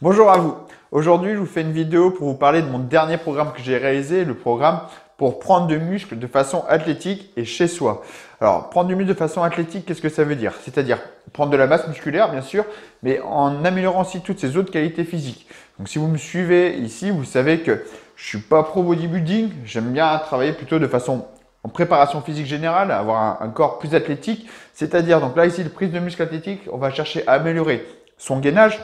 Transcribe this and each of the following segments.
Bonjour à vous. Aujourd'hui, je vous fais une vidéo pour vous parler de mon dernier programme que j'ai réalisé, le programme pour prendre du muscle de façon athlétique et chez soi. Alors, prendre du muscle de façon athlétique, qu'est-ce que ça veut dire? C'est-à-dire prendre de la masse musculaire, bien sûr, mais en améliorant aussi toutes ces autres qualités physiques. Donc, si vous me suivez ici, vous savez que je suis pas pro bodybuilding. J'aime bien travailler plutôt de façon en préparation physique générale, avoir un corps plus athlétique. C'est-à-dire, donc là, ici, le prise de muscle athlétique, on va chercher à améliorer son gainage,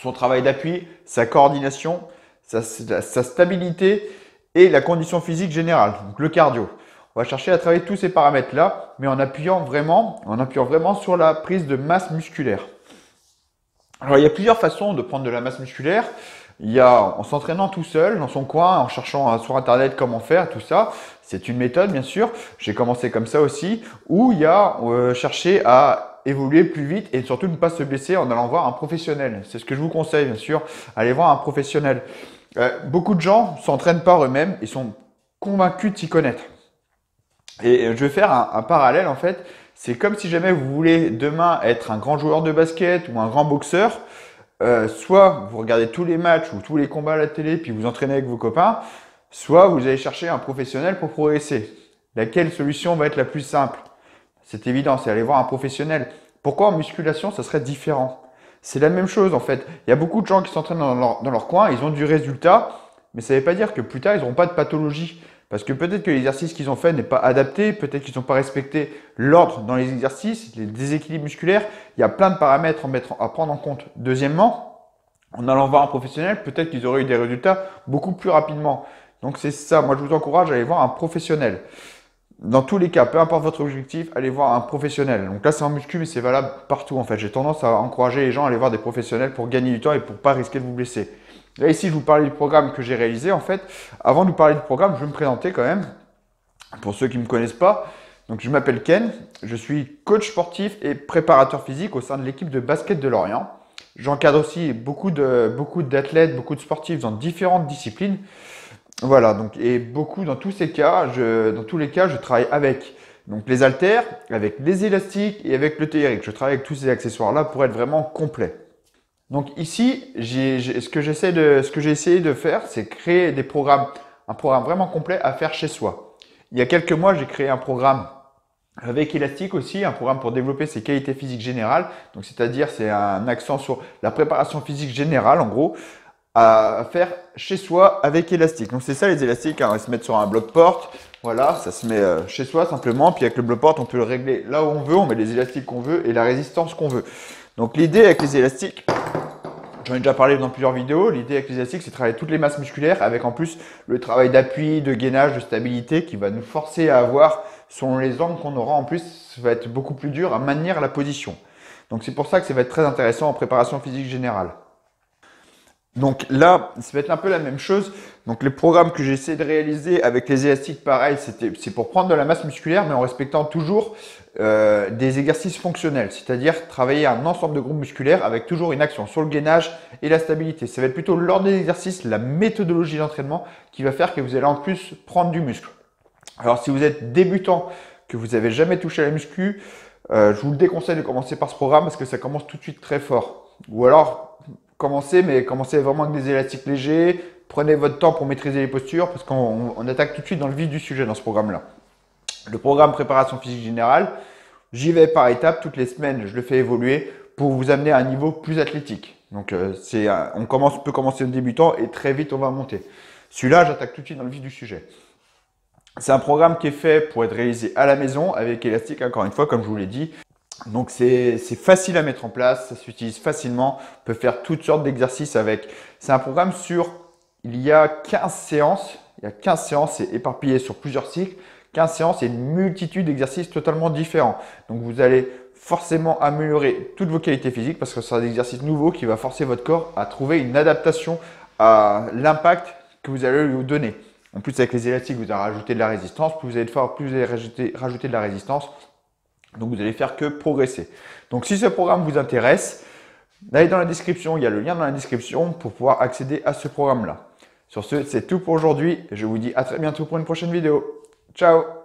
son travail d'appui, sa coordination, sa stabilité et la condition physique générale, donc le cardio. On va chercher à travailler tous ces paramètres-là, mais en appuyant vraiment sur la prise de masse musculaire. Alors, il y a plusieurs façons de prendre de la masse musculaire. Il y a en s'entraînant tout seul, dans son coin, en cherchant sur Internet comment faire, tout ça. C'est une méthode, bien sûr. J'ai commencé comme ça aussi. Ou il y a chercher à évoluer plus vite et surtout ne pas se blesser en allant voir un professionnel. C'est ce que je vous conseille, bien sûr. Allez voir un professionnel. Beaucoup de gens s'entraînent par eux-mêmes et sont convaincus de s'y connaître. Et je vais faire un parallèle, en fait. C'est comme si jamais vous voulez demain être un grand joueur de basket ou un grand boxeur. Soit vous regardez tous les matchs ou tous les combats à la télé puis vous entraînez avec vos copains, soit vous allez chercher un professionnel pour progresser. Laquelle solution va être la plus simple? C'est évident, c'est aller voir un professionnel. Pourquoi en musculation, ça serait différent? C'est la même chose en fait. Il y a beaucoup de gens qui s'entraînent dans leur coin, ils ont du résultat, mais ça ne veut pas dire que plus tard, ils n'auront pas de pathologie. Parce que peut-être que l'exercice qu'ils ont fait n'est pas adapté, peut-être qu'ils n'ont pas respecté l'ordre dans les exercices, les déséquilibres musculaires. Il y a plein de paramètres à prendre en compte. Deuxièmement, en allant voir un professionnel, peut-être qu'ils auraient eu des résultats beaucoup plus rapidement. Donc c'est ça, moi je vous encourage à aller voir un professionnel. Dans tous les cas, peu importe votre objectif, allez voir un professionnel. Donc là c'est en muscu, mais c'est valable partout en fait. J'ai tendance à encourager les gens à aller voir des professionnels pour gagner du temps et pour ne pas risquer de vous blesser. Là, ici, je vous parlais du programme que j'ai réalisé. En fait, avant de vous parler du programme, je vais me présenter quand même, pour ceux qui ne me connaissent pas. Donc, je m'appelle Ken, je suis coach sportif et préparateur physique au sein de l'équipe de basket de Lorient. J'encadre aussi beaucoup d'athlètes, beaucoup de sportifs dans différentes disciplines. Voilà, donc, et dans tous les cas, je travaille avec donc, les haltères, avec les élastiques et avec le théorique. Je travaille avec tous ces accessoires-là pour être vraiment complet. Donc ici, ce que j'ai essayé de faire, c'est créer un programme vraiment complet à faire chez soi. Il y a quelques mois, j'ai créé un programme avec élastique aussi, un programme pour développer ses qualités physiques générales. Donc c'est-à-dire, c'est un accent sur la préparation physique générale, en gros, à faire chez soi avec élastique. Donc c'est ça les élastiques, hein, on va se mettre sur un bloc-porte. Voilà, ça se met chez soi simplement. Puis avec le bloc-porte, on peut le régler là où on veut. On met les élastiques qu'on veut et la résistance qu'on veut. Donc l'idée avec les élastiques, j'en ai déjà parlé dans plusieurs vidéos, l'idée avec les élastiques, c'est de travailler toutes les masses musculaires avec en plus le travail d'appui, de gainage, de stabilité qui va nous forcer à avoir, selon les angles qu'on aura en plus, ça va être beaucoup plus dur à maintenir la position. Donc c'est pour ça que ça va être très intéressant en préparation physique générale. Donc là, ça va être un peu la même chose. Donc les programmes que j'ai essayé de réaliser avec les élastiques, pareil, c'est pour prendre de la masse musculaire, mais en respectant toujours des exercices fonctionnels, c'est-à-dire travailler un ensemble de groupes musculaires avec toujours une action sur le gainage et la stabilité. Ça va être plutôt l'ordre des exercices, la méthodologie d'entraînement qui va faire que vous allez en plus prendre du muscle. Alors si vous êtes débutant, que vous n'avez jamais touché à la muscu, je vous le déconseille de commencer par ce programme parce que ça commence tout de suite très fort. Ou alors commencez vraiment avec des élastiques légers, prenez votre temps pour maîtriser les postures parce qu'on attaque tout de suite dans le vif du sujet dans ce programme-là. Le programme préparation physique générale, j'y vais par étapes, toutes les semaines, je le fais évoluer pour vous amener à un niveau plus athlétique. Donc on peut commencer au débutant et très vite on va monter. Celui-là, j'attaque tout de suite dans le vif du sujet. C'est un programme qui est fait pour être réalisé à la maison avec élastique, encore une fois, comme je vous l'ai dit. Donc c'est facile à mettre en place, ça s'utilise facilement, on peut faire toutes sortes d'exercices avec. C'est un programme il y a 15 séances, c'est éparpillé sur plusieurs cycles. 15 séances et une multitude d'exercices totalement différents. Donc vous allez forcément améliorer toutes vos qualités physiques parce que ce sera des exercices nouveaux qui va forcer votre corps à trouver une adaptation à l'impact que vous allez lui donner. En plus, avec les élastiques, vous allez rajouter de la résistance. Plus vous allez fort, plus vous allez rajouter de la résistance. Donc vous allez faire que progresser. Donc si ce programme vous intéresse, allez dans la description, il y a le lien dans la description pour pouvoir accéder à ce programme-là. Sur ce, c'est tout pour aujourd'hui. Je vous dis à très bientôt pour une prochaine vidéo. Ciao!